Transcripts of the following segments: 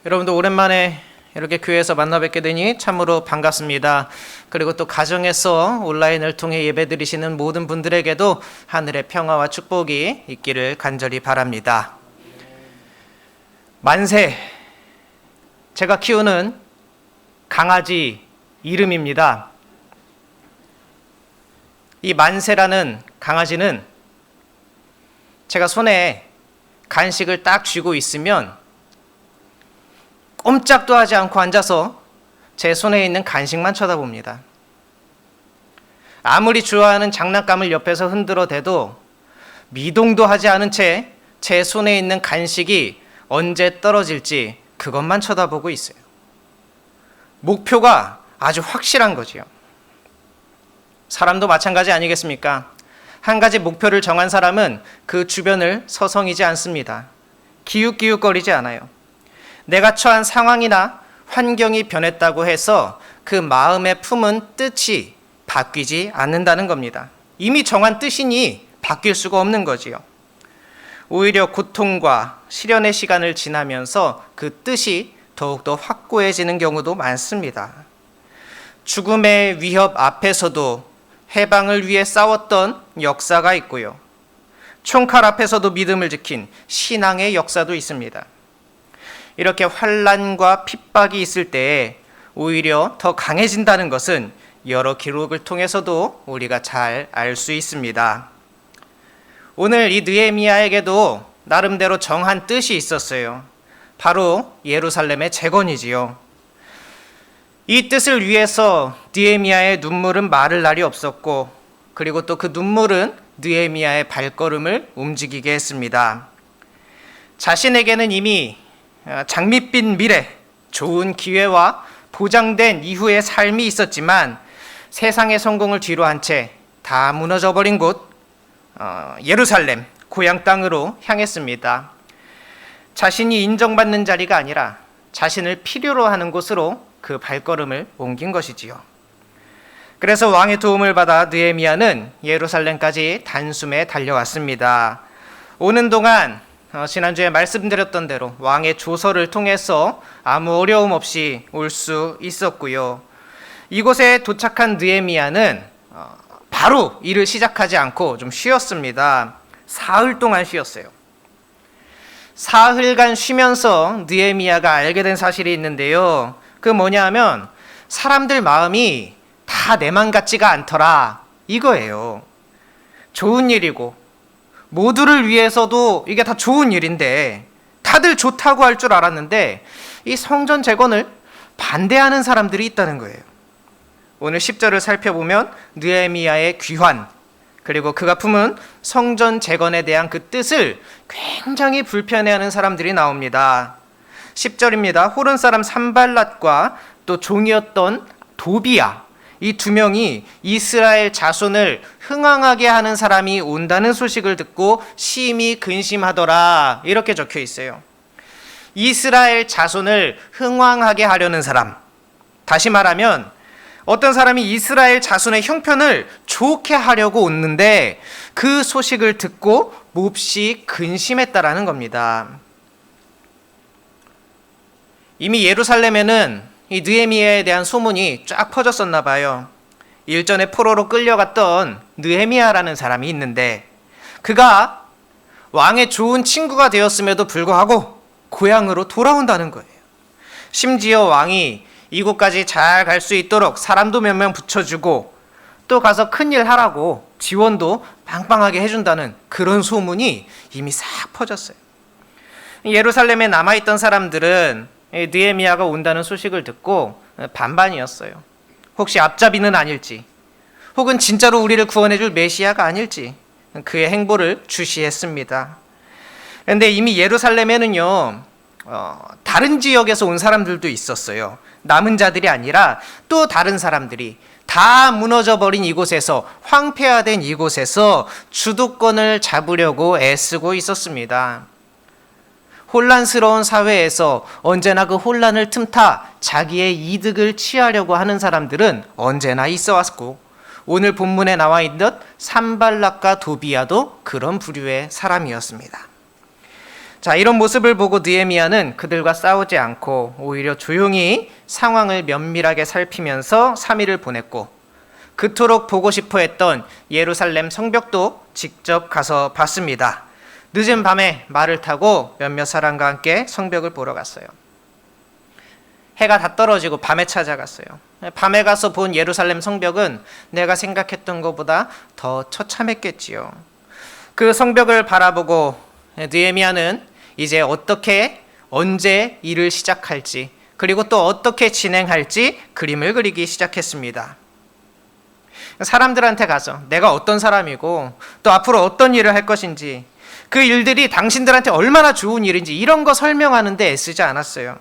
여러분도 오랜만에 이렇게 교회에서 만나 뵙게 되니 참으로 반갑습니다. 그리고 또 가정에서 온라인을 통해 예배드리시는 모든 분들에게도 하늘의 평화와 축복이 있기를 간절히 바랍니다. 만세, 제가 키우는 강아지 이름입니다. 이 만세라는 강아지는 제가 손에 간식을 딱 쥐고 있으면 꼼짝도 하지 않고 앉아서 제 손에 있는 간식만 쳐다봅니다. 아무리 좋아하는 장난감을 옆에서 흔들어 대도 미동도 하지 않은 채 제 손에 있는 간식이 언제 떨어질지 그것만 쳐다보고 있어요. 목표가 아주 확실한 거지요. 사람도 마찬가지 아니겠습니까? 한 가지 목표를 정한 사람은 그 주변을 서성이지 않습니다. 기웃기웃거리지 않아요. 내가 처한 상황이나 환경이 변했다고 해서 그 마음에 품은 뜻이 바뀌지 않는다는 겁니다. 이미 정한 뜻이니 바뀔 수가 없는 거지요. 오히려 고통과 시련의 시간을 지나면서 그 뜻이 더욱더 확고해지는 경우도 많습니다. 죽음의 위협 앞에서도 해방을 위해 싸웠던 역사가 있고요. 총칼 앞에서도 믿음을 지킨 신앙의 역사도 있습니다. 이렇게 환난과 핍박이 있을 때 오히려 더 강해진다는 것은 여러 기록을 통해서도 우리가 잘 알 수 있습니다. 오늘 이 느헤미야에게도 나름대로 정한 뜻이 있었어요. 바로 예루살렘의 재건이지요. 이 뜻을 위해서 느헤미야의 눈물은 마를 날이 없었고, 그리고 또 그 눈물은 느헤미야의 발걸음을 움직이게 했습니다. 자신에게는 이미 장밋빛 미래, 좋은 기회와 보장된 이후의 삶이 있었지만 세상의 성공을 뒤로 한 채 다 무너져버린 곳 예루살렘, 고향 땅으로 향했습니다. 자신이 인정받는 자리가 아니라 자신을 필요로 하는 곳으로 그 발걸음을 옮긴 것이지요. 그래서 왕의 도움을 받아 느헤미야는 예루살렘까지 단숨에 달려왔습니다. 오는 동안 지난주에 말씀드렸던 대로 왕의 조서를 통해서 아무 어려움 없이 올 수 있었고요. 이곳에 도착한 느헤미야는 바로 일을 시작하지 않고 좀 쉬었습니다. 사흘 동안 쉬었어요. 사흘간 쉬면서 느헤미야가 알게 된 사실이 있는데요. 그 뭐냐 하면 사람들 마음이 다 내 맘 같지가 않더라, 이거예요. 좋은 일이고 모두를 위해서도 이게 다 좋은 일인데 다들 좋다고 할 줄 알았는데 이 성전 재건을 반대하는 사람들이 있다는 거예요. 오늘 10절을 살펴보면 느헤미야의 귀환, 그리고 그가 품은 성전 재건에 대한 그 뜻을 굉장히 불편해하는 사람들이 나옵니다. 10절입니다. 호른 사람 산발랏과 또 종이었던 도비야, 이 두 명이 이스라엘 자손을 흥황하게 하는 사람이 온다는 소식을 듣고 심히 근심하더라, 이렇게 적혀 있어요. 이스라엘 자손을 흥황하게 하려는 사람, 다시 말하면 어떤 사람이 이스라엘 자손의 형편을 좋게 하려고 오는데 그 소식을 듣고 몹시 근심했다라는 겁니다. 이미 예루살렘에는 이 느헤미야에 대한 소문이 쫙 퍼졌었나 봐요. 일전에 포로로 끌려갔던 느헤미야라는 사람이 있는데 그가 왕의 좋은 친구가 되었음에도 불구하고 고향으로 돌아온다는 거예요. 심지어 왕이 이곳까지 잘 갈 수 있도록 사람도 몇 명 붙여주고 또 가서 큰일 하라고 지원도 빵빵하게 해준다는 그런 소문이 이미 싹 퍼졌어요. 예루살렘에 남아있던 사람들은 느헤미야가 온다는 소식을 듣고 반반이었어요. 혹시 앞잡이는 아닐지, 혹은 진짜로 우리를 구원해줄 메시아가 아닐지 그의 행보를 주시했습니다. 그런데 이미 예루살렘에는요 다른 지역에서 온 사람들도 있었어요. 남은 자들이 아니라 또 다른 사람들이 다 무너져버린 이곳에서, 황폐화된 이곳에서 주도권을 잡으려고 애쓰고 있었습니다. 혼란스러운 사회에서 언제나 그 혼란을 틈타 자기의 이득을 취하려고 하는 사람들은 언제나 있어 왔고, 오늘 본문에 나와 있는 산발락과 도비야도 그런 부류의 사람이었습니다. 자, 이런 모습을 보고 느헤미야는 그들과 싸우지 않고 오히려 조용히 상황을 면밀하게 살피면서 3일을 보냈고, 그토록 보고 싶어 했던 예루살렘 성벽도 직접 가서 봤습니다. 늦은 밤에 말을 타고 몇몇 사람과 함께 성벽을 보러 갔어요. 해가 다 떨어지고 밤에 찾아갔어요. 밤에 가서 본 예루살렘 성벽은 내가 생각했던 것보다 더 처참했겠지요. 그 성벽을 바라보고 느헤미야는 이제 어떻게, 언제 일을 시작할지, 그리고 또 어떻게 진행할지 그림을 그리기 시작했습니다. 사람들한테 가서 내가 어떤 사람이고 또 앞으로 어떤 일을 할 것인지, 그 일들이 당신들한테 얼마나 좋은 일인지 이런 거 설명하는데 애쓰지 않았어요.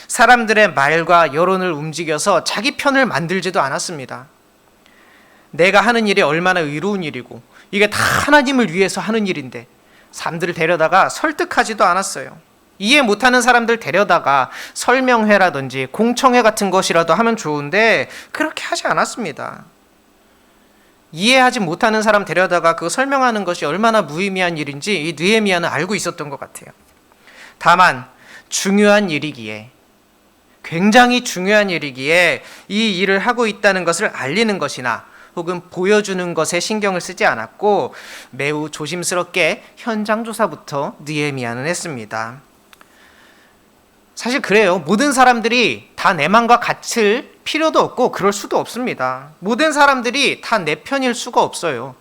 사람들의 말과 여론을 움직여서 자기 편을 만들지도 않았습니다. 내가 하는 일이 얼마나 의로운 일이고 이게 다 하나님을 위해서 하는 일인데 사람들을 데려다가 설득하지도 않았어요. 이해 못하는 사람들 데려다가 설명회라든지 공청회 같은 것이라도 하면 좋은데 그렇게 하지 않았습니다. 이해하지 못하는 사람 데려다가 그거 설명하는 것이 얼마나 무의미한 일인지 이 느헤미야는 알고 있었던 것 같아요. 다만 중요한 일이기에, 굉장히 중요한 일이기에 이 일을 하고 있다는 것을 알리는 것이나 혹은 보여주는 것에 신경을 쓰지 않았고 매우 조심스럽게 현장 조사부터 느헤미야는 했습니다. 사실 그래요. 모든 사람들이 다 내 맘과 같을 필요도 없고 그럴 수도 없습니다. 모든 사람들이 다 내 편일 수가 없어요.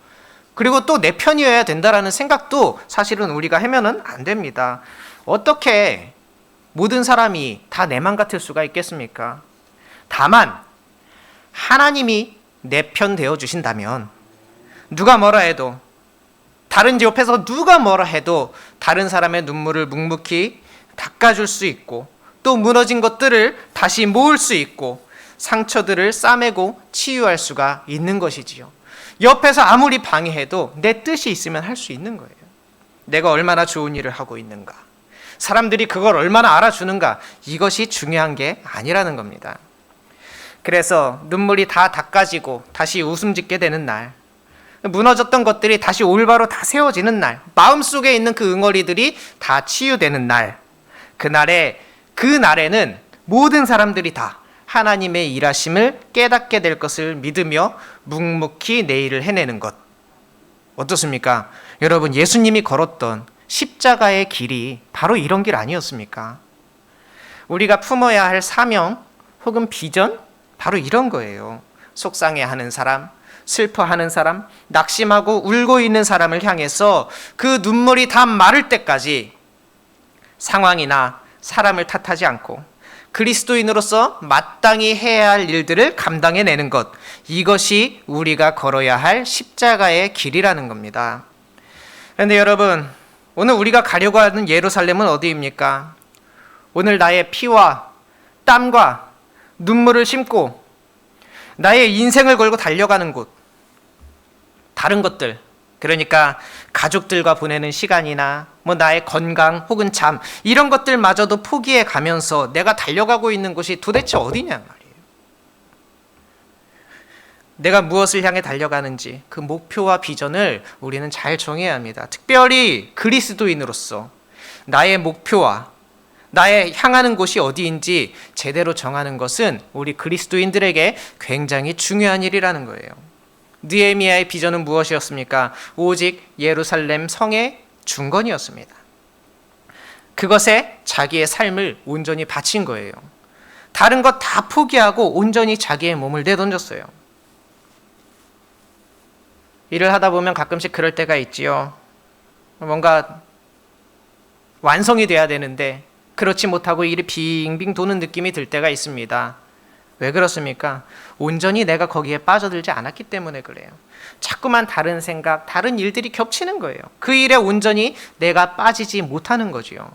그리고 또 내 편이어야 된다라는 생각도 사실은 우리가 하면은 안 됩니다. 어떻게 모든 사람이 다 내 맘 같을 수가 있겠습니까? 다만 하나님이 내 편 되어 주신다면 누가 뭐라 해도, 다른 옆에서 누가 뭐라 해도 다른 사람의 눈물을 묵묵히 닦아줄 수 있고 또 무너진 것들을 다시 모을 수 있고 상처들을 싸매고 치유할 수가 있는 것이지요. 옆에서 아무리 방해해도 내 뜻이 있으면 할 수 있는 거예요. 내가 얼마나 좋은 일을 하고 있는가, 사람들이 그걸 얼마나 알아주는가, 이것이 중요한 게 아니라는 겁니다. 그래서 눈물이 다 닦아지고 다시 웃음 짓게 되는 날, 무너졌던 것들이 다시 올바로 다 세워지는 날, 마음속에 있는 그 응어리들이 다 치유되는 날, 그날에는 모든 사람들이 다 하나님의 일하심을 깨닫게 될 것을 믿으며 묵묵히 내 일을 해내는 것. 어떻습니까? 여러분, 예수님이 걸었던 십자가의 길이 바로 이런 길 아니었습니까? 우리가 품어야 할 사명 혹은 비전, 바로 이런 거예요. 속상해하는 사람, 슬퍼하는 사람, 낙심하고 울고 있는 사람을 향해서 그 눈물이 다 마를 때까지 상황이나 사람을 탓하지 않고 그리스도인으로서 마땅히 해야 할 일들을 감당해내는 것, 이것이 우리가 걸어야 할 십자가의 길이라는 겁니다. 그런데 여러분, 오늘 우리가 가려고 하는 예루살렘은 어디입니까? 오늘 나의 피와 땀과 눈물을 심고 나의 인생을 걸고 달려가는 곳, 다른 것들, 그러니까 가족들과 보내는 시간이나 나의 건강 혹은 잠, 이런 것들마저도 포기해 가면서 내가 달려가고 있는 곳이 도대체 어디냐 말이에요. 내가 무엇을 향해 달려가는지 그 목표와 비전을 우리는 잘 정해야 합니다. 특별히 그리스도인으로서 나의 목표와 나의 향하는 곳이 어디인지 제대로 정하는 것은 우리 그리스도인들에게 굉장히 중요한 일이라는 거예요. 느헤미야의 비전은 무엇이었습니까? 오직 예루살렘 성의 중건이었습니다. 그것에 자기의 삶을 온전히 바친 거예요. 다른 것 다 포기하고 온전히 자기의 몸을 내던졌어요. 일을 하다 보면 가끔씩 그럴 때가 있지요. 뭔가 완성이 돼야 되는데 그렇지 못하고 일이 빙빙 도는 느낌이 들 때가 있습니다. 왜 그렇습니까? 온전히 내가 거기에 빠져들지 않았기 때문에 그래요. 자꾸만 다른 생각, 다른 일들이 겹치는 거예요. 그 일에 온전히 내가 빠지지 못하는 거지요.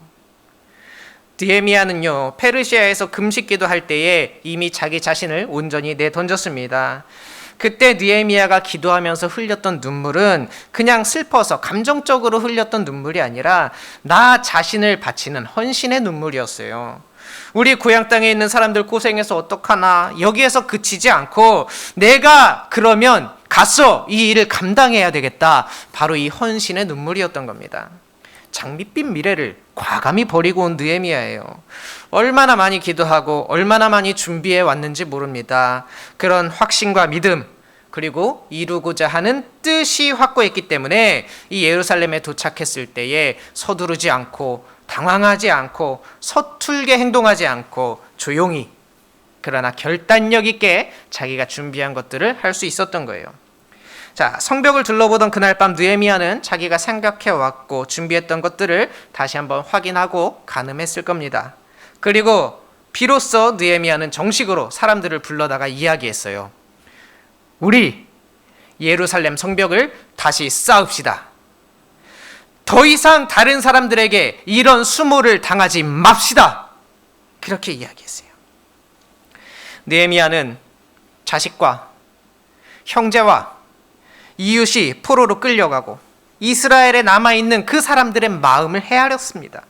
느헤미야는요, 페르시아에서 금식기도 할 때에 이미 자기 자신을 온전히 내던졌습니다. 그때 느헤미야가 기도하면서 흘렸던 눈물은 그냥 슬퍼서 감정적으로 흘렸던 눈물이 아니라 나 자신을 바치는 헌신의 눈물이었어요. 우리 고향 땅에 있는 사람들 고생해서 어떡하나, 여기에서 그치지 않고 내가 그러면 가서 이 일을 감당해야 되겠다, 바로 이 헌신의 눈물이었던 겁니다. 장밋빛 미래를 과감히 버리고 온 느헤미야예요. 얼마나 많이 기도하고 얼마나 많이 준비해 왔는지 모릅니다. 그런 확신과 믿음, 그리고 이루고자 하는 뜻이 확고했기 때문에 이 예루살렘에 도착했을 때에 서두르지 않고 당황하지 않고 서툴게 행동하지 않고 조용히, 그러나 결단력 있게 자기가 준비한 것들을 할 수 있었던 거예요. 자, 성벽을 둘러보던 그날 밤 느헤미야는 자기가 생각해 왔고 준비했던 것들을 다시 한번 확인하고 가늠했을 겁니다. 그리고 비로소 느헤미야는 정식으로 사람들을 불러다가 이야기했어요. 우리 예루살렘 성벽을 다시 쌓읍시다. 더 이상 다른 사람들에게 이런 수모를 당하지 맙시다. 그렇게 이야기했어요. 느헤미야는 자식과 형제와 이웃이 포로로 끌려가고 이스라엘에 남아있는 그 사람들의 마음을 헤아렸습니다.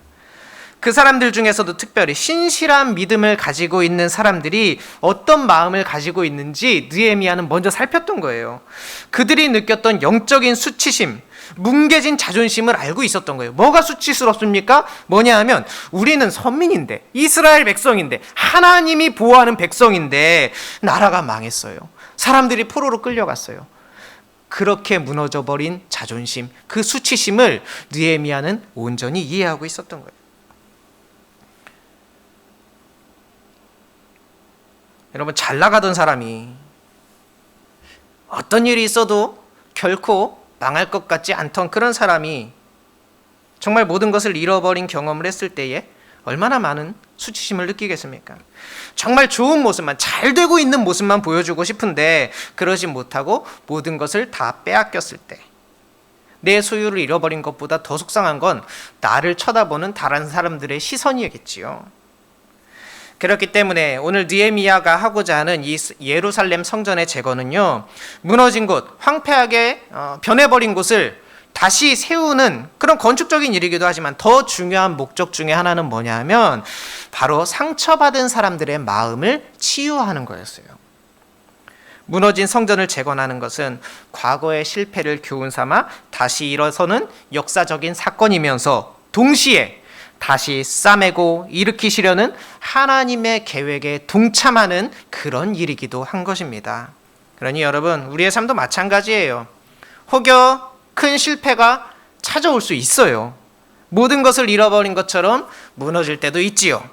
그 사람들 중에서도 특별히 신실한 믿음을 가지고 있는 사람들이 어떤 마음을 가지고 있는지 느헤미야는 먼저 살폈던 거예요. 그들이 느꼈던 영적인 수치심, 뭉개진 자존심을 알고 있었던 거예요. 뭐가 수치스럽습니까? 뭐냐 하면 우리는 선민인데, 이스라엘 백성인데, 하나님이 보호하는 백성인데 나라가 망했어요. 사람들이 포로로 끌려갔어요. 그렇게 무너져버린 자존심, 그 수치심을 느헤미야는 온전히 이해하고 있었던 거예요. 여러분, 잘 나가던 사람이 어떤 일이 있어도 결코 망할 것 같지 않던 그런 사람이 정말 모든 것을 잃어버린 경험을 했을 때에 얼마나 많은 수치심을 느끼겠습니까? 정말 좋은 모습만, 잘 되고 있는 모습만 보여주고 싶은데 그러지 못하고 모든 것을 다 빼앗겼을 때, 내 소유를 잃어버린 것보다 더 속상한 건 나를 쳐다보는 다른 사람들의 시선이겠지요. 그렇기 때문에 오늘 느헤미야가 하고자 하는 이 예루살렘 성전의 재건은요, 무너진 곳, 황폐하게 변해버린 곳을 다시 세우는 그런 건축적인 일이기도 하지만 더 중요한 목적 중에 하나는 뭐냐 하면 바로 상처받은 사람들의 마음을 치유하는 거였어요. 무너진 성전을 재건하는 것은 과거의 실패를 교훈 삼아 다시 일어서는 역사적인 사건이면서 동시에 다시 싸매고 일으키시려는 하나님의 계획에 동참하는 그런 일이기도 한 것입니다. 그러니 여러분, 우리의 삶도 마찬가지예요. 혹여 큰 실패가 찾아올 수 있어요. 모든 것을 잃어버린 것처럼 무너질 때도 있지요.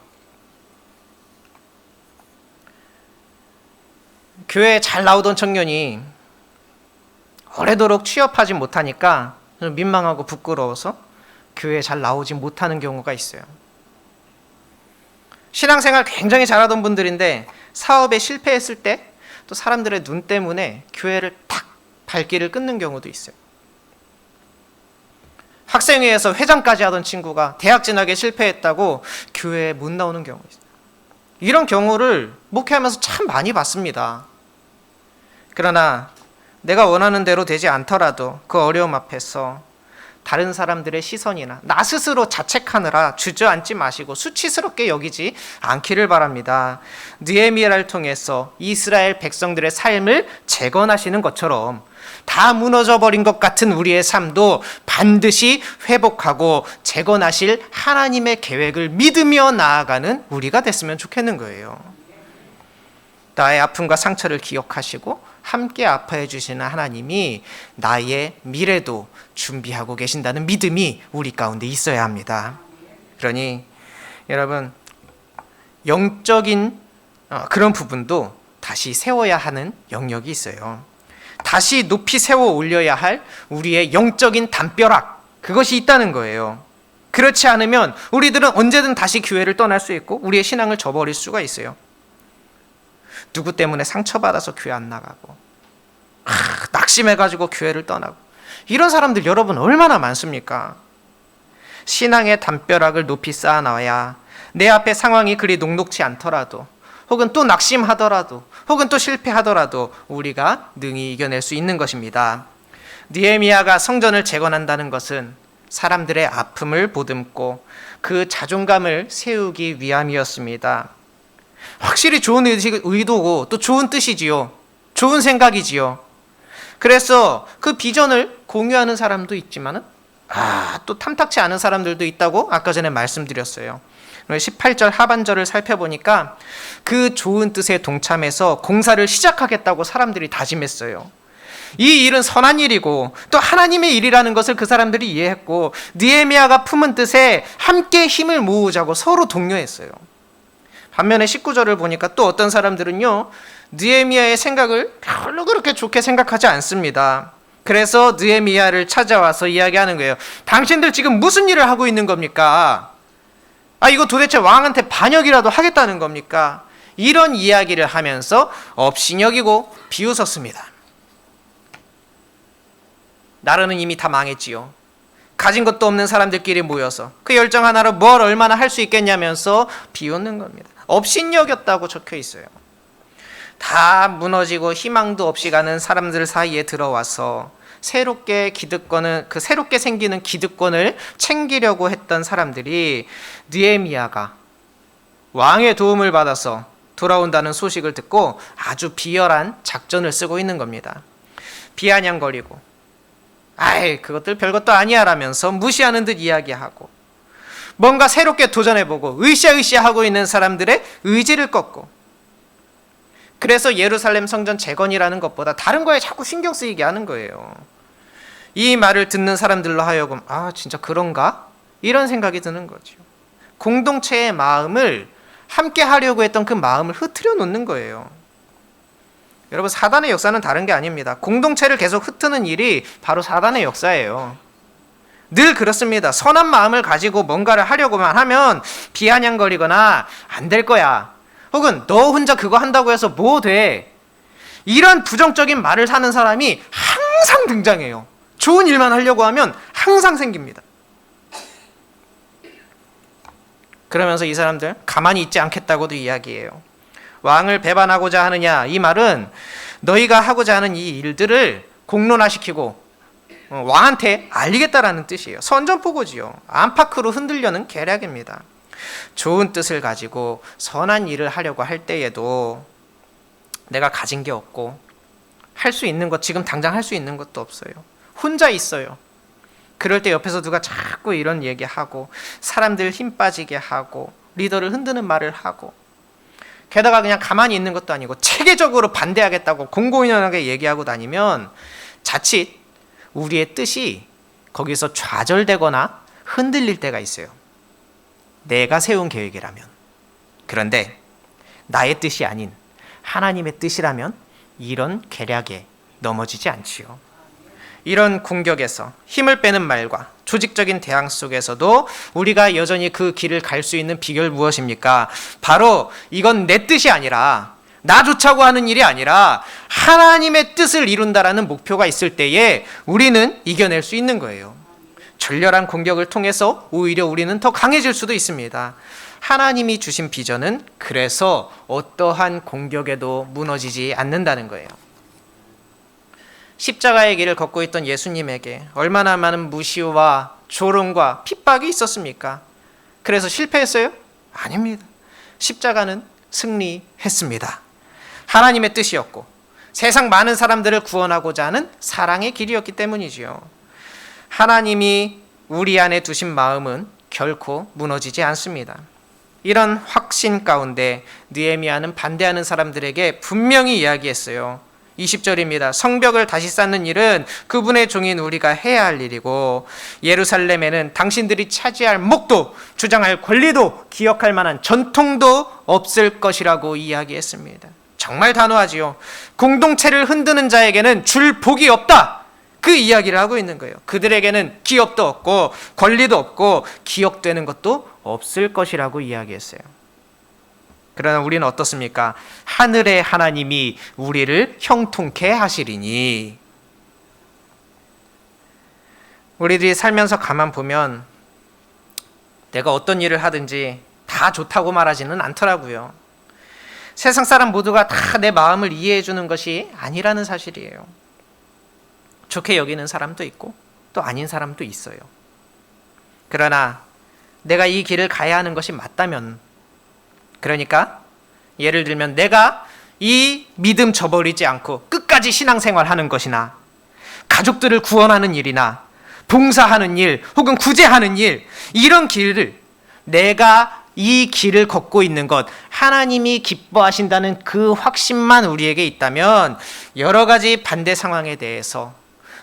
교회에 잘 나오던 청년이 오래도록 취업하지 못하니까 민망하고 부끄러워서 교회에 잘 나오지 못하는 경우가 있어요. 신앙생활 굉장히 잘하던 분들인데 사업에 실패했을 때 또 사람들의 눈 때문에 교회를 탁 발길을 끊는 경우도 있어요. 학생회에서 회장까지 하던 친구가 대학 진학에 실패했다고 교회에 못 나오는 경우가 있어요. 이런 경우를 목회하면서 참 많이 봤습니다. 그러나 내가 원하는 대로 되지 않더라도 그 어려움 앞에서 다른 사람들의 시선이나 나 스스로 자책하느라 주저앉지 마시고 수치스럽게 여기지 않기를 바랍니다. 느헤미야를 통해서 이스라엘 백성들의 삶을 재건하시는 것처럼 다 무너져버린 것 같은 우리의 삶도 반드시 회복하고 재건하실 하나님의 계획을 믿으며 나아가는 우리가 됐으면 좋겠는 거예요. 나의 아픔과 상처를 기억하시고 함께 아파해 주시는 하나님이 나의 미래도 준비하고 계신다는 믿음이 우리 가운데 있어야 합니다. 그러니 여러분, 영적인 그런 부분도 다시 세워야 하는 영역이 있어요. 다시 높이 세워 올려야 할 우리의 영적인 담벼락, 그것이 있다는 거예요. 그렇지 않으면 우리들은 언제든 다시 교회를 떠날 수 있고 우리의 신앙을 저버릴 수가 있어요. 누구 때문에 상처받아서 교회 안 나가고 낙심해가지고 교회를 떠나고 이런 사람들 여러분 얼마나 많습니까? 신앙의 담벼락을 높이 쌓아놔야 내 앞에 상황이 그리 녹록지 않더라도 혹은 또 낙심하더라도 혹은 또 실패하더라도 우리가 능히 이겨낼 수 있는 것입니다. 느헤미야가 성전을 재건한다는 것은 사람들의 아픔을 보듬고 그 자존감을 세우기 위함이었습니다. 확실히 좋은 의도고 또 좋은 뜻이지요. 좋은 생각이지요. 그래서 그 비전을 공유하는 사람도 있지만 또 탐탁치 않은 사람들도 있다고 아까 전에 말씀드렸어요. 18절 하반절을 살펴보니까 그 좋은 뜻에 동참해서 공사를 시작하겠다고 사람들이 다짐했어요. 이 일은 선한 일이고 또 하나님의 일이라는 것을 그 사람들이 이해했고 느헤미야가 품은 뜻에 함께 힘을 모으자고 서로 독려했어요. 반면에 19절을 보니까 또 어떤 사람들은요, 느헤미야의 생각을 별로 그렇게 좋게 생각하지 않습니다. 그래서 느헤미야를 찾아와서 이야기하는 거예요. 당신들 지금 무슨 일을 하고 있는 겁니까? 이거 도대체 왕한테 반역이라도 하겠다는 겁니까? 이런 이야기를 하면서 업신여기고 비웃었습니다. 나라는 이미 다 망했지요. 가진 것도 없는 사람들끼리 모여서 그 열정 하나로 뭘 얼마나 할 수 있겠냐면서 비웃는 겁니다. 업신여겼다고 적혀 있어요. 다 무너지고 희망도 없이 가는 사람들 사이에 들어와서 새롭게 생기는 기득권을 챙기려고 했던 사람들이 느헤미야가 왕의 도움을 받아서 돌아온다는 소식을 듣고 아주 비열한 작전을 쓰고 있는 겁니다. 비아냥거리고 그것들 별것도 아니야 라면서 무시하는 듯 이야기하고 뭔가 새롭게 도전해보고 으쌰으쌰 하고 있는 사람들의 의지를 꺾고, 그래서 예루살렘 성전 재건이라는 것보다 다른 거에 자꾸 신경 쓰이게 하는 거예요. 이 말을 듣는 사람들로 하여금 진짜 그런가? 이런 생각이 드는 거죠. 공동체의 마음을 함께 하려고 했던 그 마음을 흐트려 놓는 거예요. 여러분, 사단의 역사는 다른 게 아닙니다. 공동체를 계속 흩트는 일이 바로 사단의 역사예요. 늘 그렇습니다. 선한 마음을 가지고 뭔가를 하려고만 하면 비아냥거리거나 안 될 거야, 혹은 너 혼자 그거 한다고 해서 뭐 돼, 이런 부정적인 말을 하는 사람이 항상 등장해요. 좋은 일만 하려고 하면 항상 생깁니다. 그러면서 이 사람들 가만히 있지 않겠다고도 이야기해요. 왕을 배반하고자 하느냐, 이 말은 너희가 하고자 하는 이 일들을 공론화시키고 왕한테 알리겠다라는 뜻이에요. 선전포고지요. 안팎으로 흔들려는 계략입니다. 좋은 뜻을 가지고 선한 일을 하려고 할 때에도 내가 가진 게 없고 할 수 있는 것, 지금 당장 할 수 있는 것도 없어요. 혼자 있어요. 그럴 때 옆에서 누가 자꾸 이런 얘기하고 사람들 힘 빠지게 하고 리더를 흔드는 말을 하고, 게다가 그냥 가만히 있는 것도 아니고 체계적으로 반대하겠다고 공공연하게 얘기하고 다니면 자칫 우리의 뜻이 거기서 좌절되거나 흔들릴 때가 있어요. 내가 세운 계획이라면. 그런데 나의 뜻이 아닌 하나님의 뜻이라면 이런 계략에 넘어지지 않지요. 이런 공격에서 힘을 빼는 말과 조직적인 대항 속에서도 우리가 여전히 그 길을 갈 수 있는 비결 무엇입니까? 바로 이건 내 뜻이 아니라, 나 좋자고 하는 일이 아니라 하나님의 뜻을 이룬다라는 목표가 있을 때에 우리는 이겨낼 수 있는 거예요. 절렬한 공격을 통해서 오히려 우리는 더 강해질 수도 있습니다. 하나님이 주신 비전은 그래서 어떠한 공격에도 무너지지 않는다는 거예요. 십자가의 길을 걷고 있던 예수님에게 얼마나 많은 무시와 조롱과 핍박이 있었습니까? 그래서 실패했어요? 아닙니다. 십자가는 승리했습니다. 하나님의 뜻이었고 세상 많은 사람들을 구원하고자 하는 사랑의 길이었기 때문이지요. 하나님이 우리 안에 두신 마음은 결코 무너지지 않습니다. 이런 확신 가운데 느헤미야는 반대하는 사람들에게 분명히 이야기했어요. 20절입니다. 성벽을 다시 쌓는 일은 그분의 종인 우리가 해야 할 일이고 예루살렘에는 당신들이 차지할 목도 주장할 권리도 기억할 만한 전통도 없을 것이라고 이야기했습니다. 정말 단호하지요. 공동체를 흔드는 자에게는 줄 복이 없다, 그 이야기를 하고 있는 거예요. 그들에게는 기업도 없고 권리도 없고 기억되는 것도 없을 것이라고 이야기했어요. 그러나 우리는 어떻습니까? 하늘의 하나님이 우리를 형통케 하시리니. 우리들이 살면서 가만 보면 내가 어떤 일을 하든지 다 좋다고 말하지는 않더라고요. 세상 사람 모두가 다 내 마음을 이해해 주는 것이 아니라는 사실이에요. 좋게 여기는 사람도 있고 또 아닌 사람도 있어요. 그러나 내가 이 길을 가야 하는 것이 맞다면, 그러니까 예를 들면 내가 이 믿음 저버리지 않고 끝까지 신앙생활하는 것이나 가족들을 구원하는 일이나 봉사하는 일 혹은 구제하는 일, 이런 길을, 내가 이 길을 걷고 있는 것, 하나님이 기뻐하신다는 그 확신만 우리에게 있다면 여러 가지 반대 상황에 대해서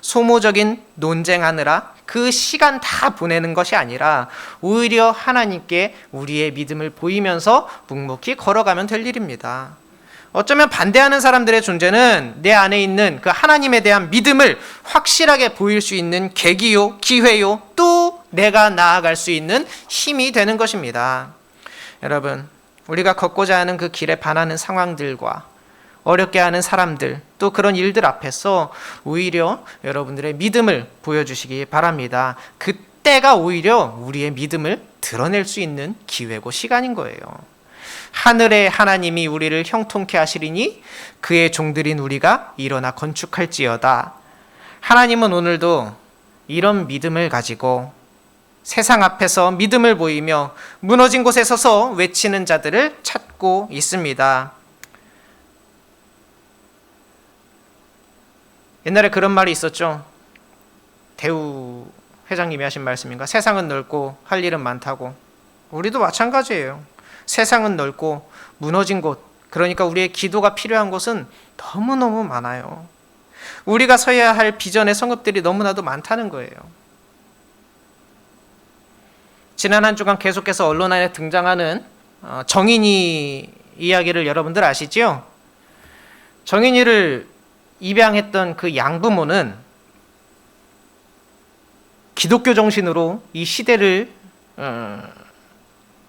소모적인 논쟁하느라 그 시간 다 보내는 것이 아니라 오히려 하나님께 우리의 믿음을 보이면서 묵묵히 걸어가면 될 일입니다. 어쩌면 반대하는 사람들의 존재는 내 안에 있는 그 하나님에 대한 믿음을 확실하게 보일 수 있는 계기요, 기회요, 또 내가 나아갈 수 있는 힘이 되는 것입니다. 여러분, 우리가 걷고자 하는 그 길에 반하는 상황들과 어렵게 하는 사람들, 또 그런 일들 앞에서 오히려 여러분들의 믿음을 보여주시기 바랍니다. 그때가 오히려 우리의 믿음을 드러낼 수 있는 기회고 시간인 거예요. 하늘의 하나님이 우리를 형통케 하시리니 그의 종들인 우리가 일어나 건축할지어다. 하나님은 오늘도 이런 믿음을 가지고 세상 앞에서 믿음을 보이며 무너진 곳에 서서 외치는 자들을 찾고 있습니다. 옛날에 그런 말이 있었죠. 대우 회장님이 하신 말씀인가? 세상은 넓고 할 일은 많다고. 우리도 마찬가지예요. 세상은 넓고 무너진 곳, 그러니까 우리의 기도가 필요한 곳은 너무너무 많아요. 우리가 서야 할 비전의 성읍들이 너무나도 많다는 거예요. 지난 한 주간 계속해서 언론에 등장하는 정인이 이야기를 여러분들 아시죠? 정인이를 입양했던 그 양부모는 기독교 정신으로 이 시대를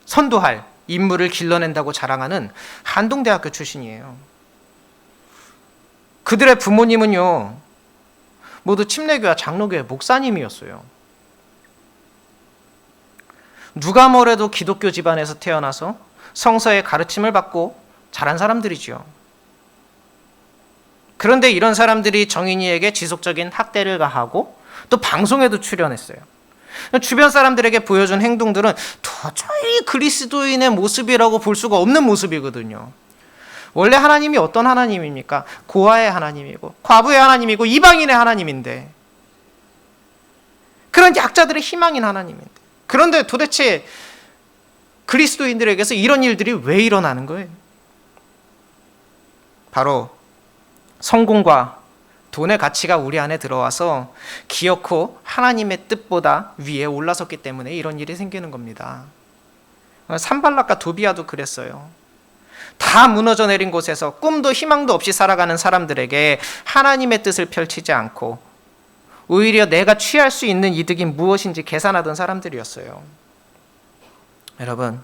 선도할 인물을 길러낸다고 자랑하는 한동대학교 출신이에요. 그들의 부모님은요, 모두 침례교와 장로교회 목사님이었어요. 누가 뭐래도 기독교 집안에서 태어나서 성서의 가르침을 받고 자란 사람들이죠. 그런데 이런 사람들이 정인이에게 지속적인 학대를 가하고 또 방송에도 출연했어요. 주변 사람들에게 보여준 행동들은 도저히 그리스도인의 모습이라고 볼 수가 없는 모습이거든요. 원래 하나님이 어떤 하나님입니까? 고아의 하나님이고 과부의 하나님이고 이방인의 하나님인데, 그런 약자들의 희망인 하나님인데, 그런데 도대체 그리스도인들에게서 이런 일들이 왜 일어나는 거예요? 바로 성공과 돈의 가치가 우리 안에 들어와서 기어코 하나님의 뜻보다 위에 올라섰기 때문에 이런 일이 생기는 겁니다. 산발락과 도비아도 그랬어요. 다 무너져 내린 곳에서 꿈도 희망도 없이 살아가는 사람들에게 하나님의 뜻을 펼치지 않고 오히려 내가 취할 수 있는 이득이 무엇인지 계산하던 사람들이었어요. 여러분,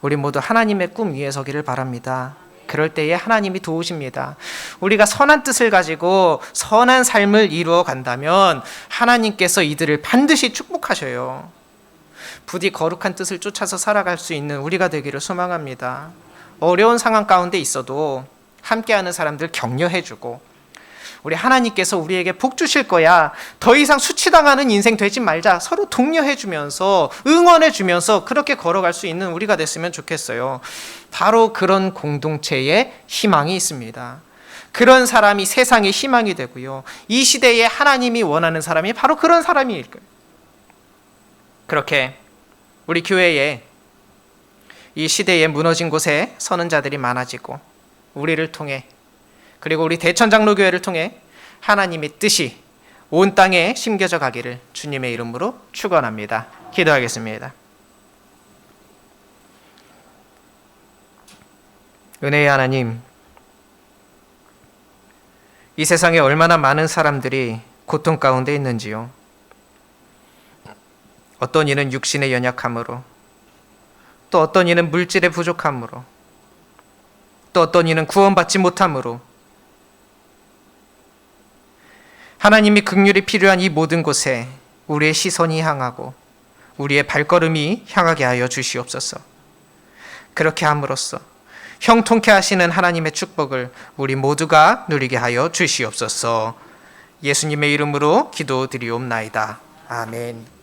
우리 모두 하나님의 꿈 위에 서기를 바랍니다. 그럴 때에 하나님이 도우십니다. 우리가 선한 뜻을 가지고 선한 삶을 이루어 간다면 하나님께서 이들을 반드시 축복하셔요. 부디 거룩한 뜻을 쫓아서 살아갈 수 있는 우리가 되기를 소망합니다. 어려운 상황 가운데 있어도 함께하는 사람들 격려해주고, 우리 하나님께서 우리에게 복 주실 거야, 더 이상 수치당하는 인생 되지 말자, 서로 독려해주면서 응원해주면서 그렇게 걸어갈 수 있는 우리가 됐으면 좋겠어요. 바로 그런 공동체에 희망이 있습니다. 그런 사람이 세상의 희망이 되고요, 이 시대에 하나님이 원하는 사람이 바로 그런 사람일 거예요. 그렇게 우리 교회에 이 시대에 무너진 곳에 서는 자들이 많아지고, 우리를 통해, 그리고 우리 대천장로교회를 통해 하나님의 뜻이 온 땅에 심겨져 가기를 주님의 이름으로 축원합니다. 기도하겠습니다. 은혜의 하나님, 이 세상에 얼마나 많은 사람들이 고통 가운데 있는지요. 어떤 이는 육신의 연약함으로, 또 어떤 이는 물질의 부족함으로, 또 어떤 이는 구원받지 못함으로, 하나님이 긍휼이 필요한 이 모든 곳에 우리의 시선이 향하고 우리의 발걸음이 향하게 하여 주시옵소서. 그렇게 함으로써 형통케 하시는 하나님의 축복을 우리 모두가 누리게 하여 주시옵소서. 예수님의 이름으로 기도드리옵나이다. 아멘.